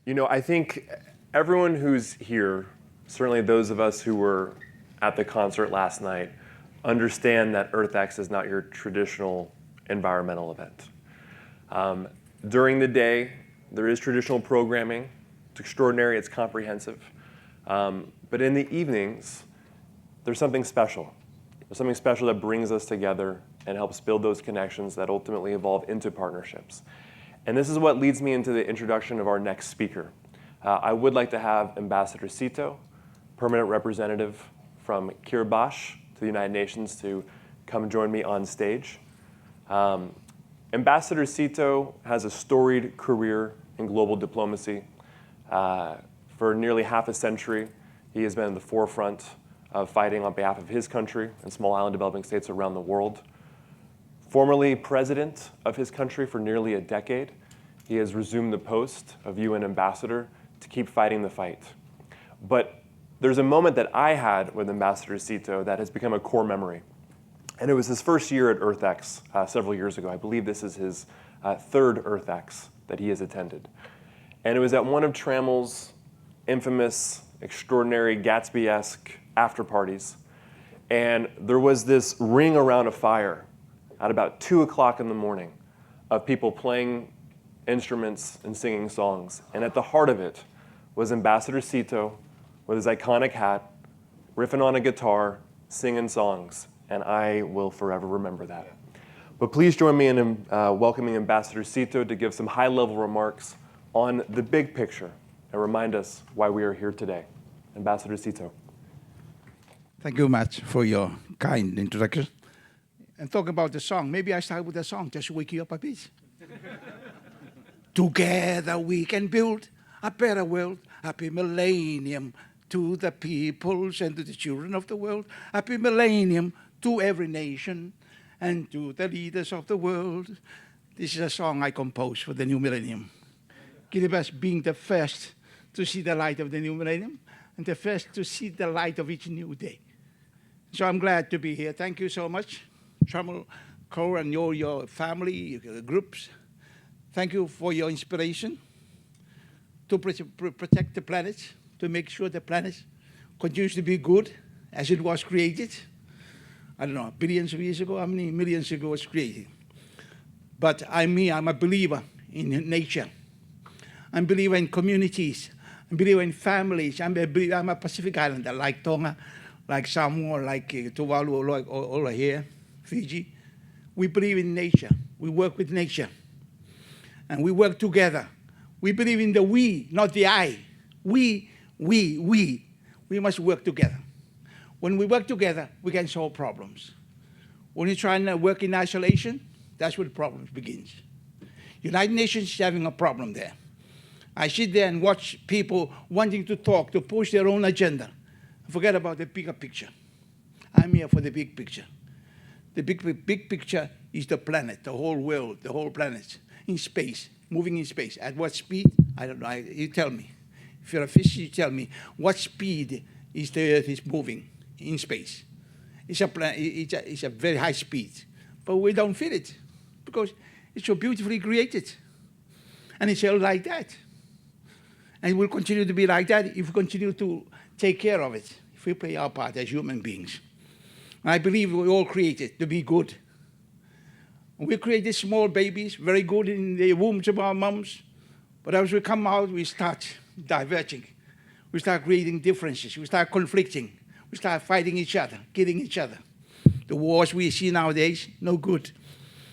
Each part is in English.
You know, I think everyone who's here, certainly those of us who were at the concert last night, understand that EarthX is not your traditional environmental event. During the day, there is traditional programming. It's extraordinary, it's comprehensive. But in the evenings, there's something special. There's something special that brings us together and helps build those connections that ultimately evolve into partnerships. And this is what leads me into the introduction of our next speaker. I would like to have Ambassador Tito, permanent representative from Kiribati to the United Nations, to come join me on stage. Ambassador Tito has a storied career in global diplomacy. For nearly half a century, he has been in the forefront of fighting on behalf of his country and small island developing states around the world. Formerly president of his country for nearly a decade, he has resumed the post of UN ambassador to keep fighting the fight. But there's a moment that I had with Ambassador Tito that has become a core memory. And it was his first year at EarthX several years ago. I believe this is his third EarthX that he has attended. And it was at one of Trammell's infamous, extraordinary, Gatsby-esque after parties. And there was this ring around a fire at about 2 o'clock in the morning of people playing instruments and singing songs. And at the heart of it was Ambassador Tito with his iconic hat, riffing on a guitar, singing songs. And I will forever remember that. But please join me in welcoming Ambassador Tito to give some high-level remarks on the big picture and remind us why we are here today. Ambassador Tito. Thank you much for your kind introduction. And talk about the song. Maybe I start with a song just to wake you up a bit. Together we can build a better world. Happy millennium to the peoples and to the children of the world. Happy millennium to every nation and to the leaders of the world. This is a song I composed for the new millennium. Kiribati being the first to see the light of the new millennium and the first to see the light of each new day. So I'm glad to be here. Thank you so much, Trammell, Co, and your family, your groups. Thank you for your inspiration to protect the planet, to make sure the planet continues to be good as it was created. I don't know, billions of years ago, how many millions ago it was created. But I'm a believer in nature. I'm a believer in communities. I'm a believer in families. I'm a Pacific Islander, like Tonga, like Samoa, like Tuvalu, like all here, Fiji. We believe in nature. We work with nature. And we work together. We believe in the we, not the I. We. We must work together. When we work together, we can solve problems. When you try and work in isolation, that's where the problem begins. United Nations is having a problem there. I sit there and watch people wanting to talk, to push their own agenda. Forget about the bigger picture. I'm here for the big picture. The big picture is the planet, the whole world, the whole planet, in space, moving in space. At what speed? I don't know. You tell me. If you're a physicist, you tell me what speed is the Earth is moving in space. It's a very high speed, but we don't feel it because it's so beautifully created, and it's all like that. And it will continue to be like that if we continue to take care of it, if we play our part as human beings. I believe we all created to be good. We created small babies, very good in the wombs of our moms, but as we come out, we start diverging. We start creating differences. We start conflicting. We start fighting each other, killing each other. The wars we see nowadays, no good.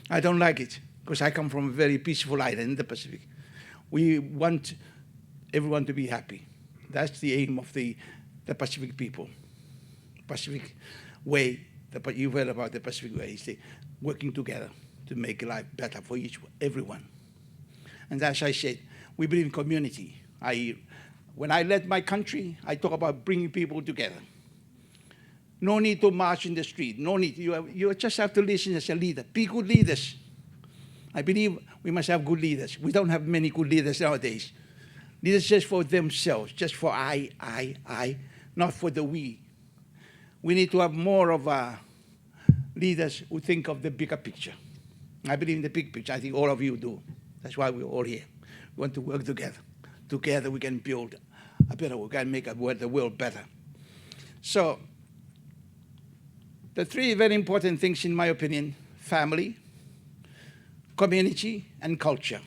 I don't like it, because I come from a very peaceful island in the Pacific. We want everyone to be happy. That's the aim of the Pacific people. Pacific way, you've heard about the Pacific way, it's working together to make life better for everyone. And as I said, we believe in community. When I led my country, I talk about bringing people together. No need to march in the street. No need. You just have to listen as a leader. Be good leaders. I believe we must have good leaders. We don't have many good leaders nowadays. Leaders just for themselves, just for I, not for the we. We need to have more of leaders who think of the bigger picture. I believe in the big picture. I think all of you do. That's why we're all here. We want to work together Together we can build a better world, we can make the world better. So, the three very important things, in my opinion: family, community, and culture.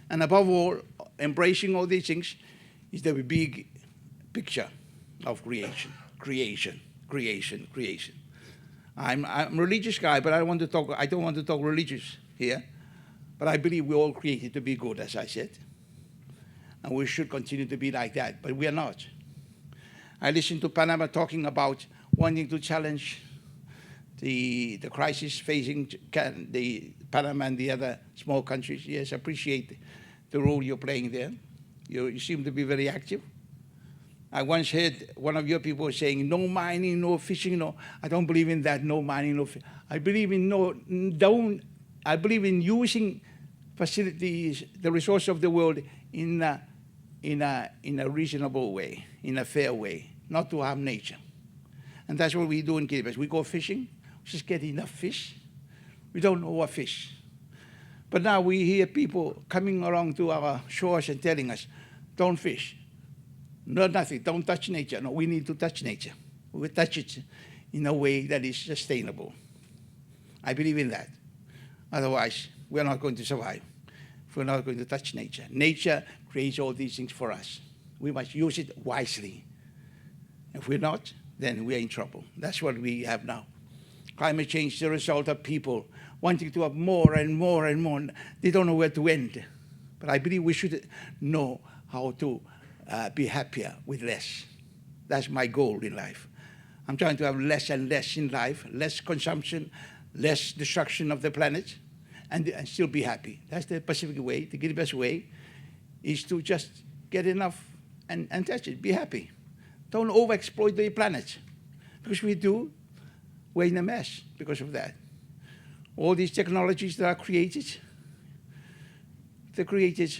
And above all, embracing all these things is the big picture of creation, creation, creation, creation. I'm a religious guy, but I don't want to talk religious here. But I believe we're all created to be good, as I said. And we should continue to be like that, but we are not. I listened to Panama talking about wanting to challenge the crisis facing the Panama and the other small countries. Yes, I appreciate the role you're playing there. You seem to be very active. I once heard one of your people saying, no mining, no fishing, no. I don't believe in that, no mining, no fishing. I believe in using facilities, the resources of the world in a reasonable way, in a fair way, not to harm nature. And that's what we do in Kiribati. We go fishing, we just get enough fish. We don't overfish. But now we hear people coming along to our shores and telling us, don't fish. No, nothing, don't touch nature. No, we need to touch nature. We will touch it in a way that is sustainable. I believe in that. Otherwise, we're not going to survive if we're not going to touch nature. Nature creates all these things for us. We must use it wisely. If we're not, then we're in trouble. That's what we have now. Climate change is the result of people wanting to have more and more and more. They don't know where to end. But I believe we should know how to be happier with less. That's my goal in life. I'm trying to have less and less in life, less consumption, less destruction of the planet, and still be happy. That's the Pacific way. The Kiribati way is to just get enough and touch it, be happy. Don't overexploit the planet. Because we do, we're in a mess because of that. All these technologies that are created, they're created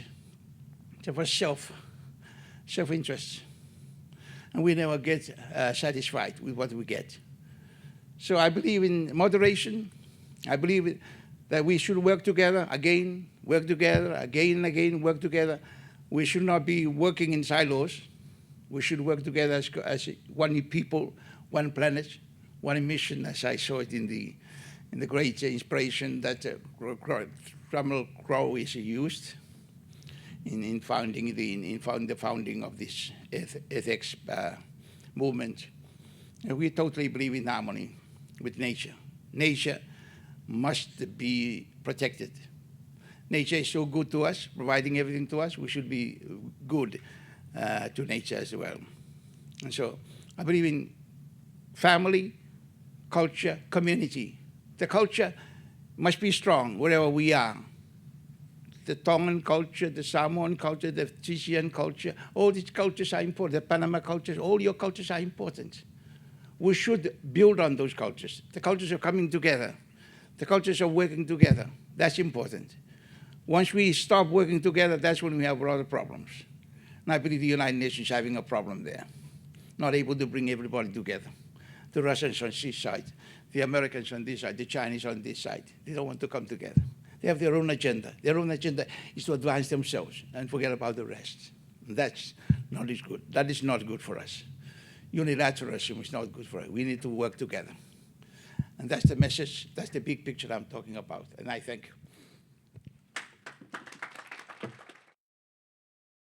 for self-interest. And we never get satisfied with what we get. So I believe in moderation. I believe that we should work together again, work together, again and again, work together. We should not be working in silos. We should work together as one people, one planet, one mission, as I saw it in the great inspiration that Rummel Crowe is used in founding the founding of this ethics movement. And we totally believe in harmony with nature. Nature must be protected. Nature is so good to us, providing everything to us. We should be good to nature as well. And so I believe in family, culture, community. The culture must be strong wherever we are. The Tongan culture, the Samoan culture, the Fijian culture, all these cultures are important. The Panama cultures, all your cultures are important. We should build on those cultures. The cultures are coming together. The cultures are working together. That's important. Once we stop working together, that's when we have a lot of problems. And I believe the United Nations is having a problem there, not able to bring everybody together. The Russians on this side, the Americans on this side, the Chinese on this side. They don't want to come together. They have their own agenda. Their own agenda is to advance themselves and forget about the rest. And that's not good. That is not good for us. Unilateralism is not good for us. We need to work together. And that's the message, that's the big picture I'm talking about. And I thank you.